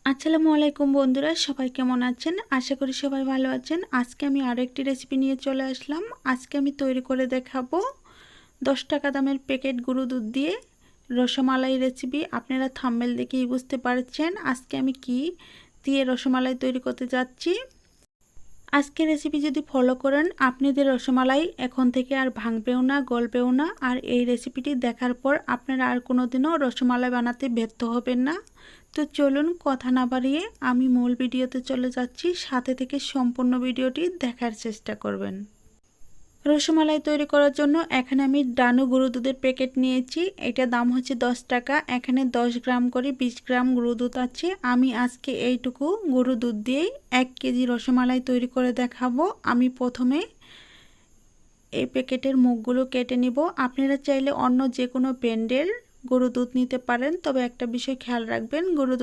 আসসালামু আলাইকুম বন্ধুরা, সবাই কেমন আছেন? আশা করি সবাই ভালো আছেন। আজকে আমি আরও একটি রেসিপি নিয়ে চলে আসলাম। আজকে আমি তৈরি করে দেখাবো 10 টাকা দামের প্যাকেট গরুর দুধ দিয়ে রসমালাই রেসিপি। আপনারা থাম্বনেল দেখেই বুঝতে পারছেন আজকে আমি কি দিয়ে রসমালাই তৈরি করতে যাচ্ছি। আজকের রেসিপি যদি ফলো করেন আপনাদের রসমালাই এখন থেকে আর ভাঙবেও না, গলবেও না। আর এই রেসিপিটি দেখার পর আপনারা আর কোনোদিনও রসমালাই বানাতে ব্যর্থ হবেন না। তো চলুন কথা না বাড়িয়ে আমি মূল ভিডিওতে চলে যাচ্ছি, সাথে থেকে সম্পূর্ণ ভিডিওটি দেখার চেষ্টা করবেন। রসমালাই তৈরি করার জন্য এখানে আমি ডানু গরুর দুধের প্যাকেট নিয়েছি। এটা দাম হচ্ছে 10 টাকা। এখানে 10 গ্রাম করে 20 গ্রাম গরুর দুধ আছে। আমি আজকে এইটুকু গরুর দুধ দিয়েই 1 কেজি রসমালাই তৈরি করে দেখাবো। আমি প্রথমে এই প্যাকেটের মুখগুলো কেটে নিব। আপনারা চাইলে অন্য যে কোনো ব্র্যান্ডের গরুর দুধ নিতে পারেন, তবে একটা বিষয় খেয়াল রাখবেন, গরুর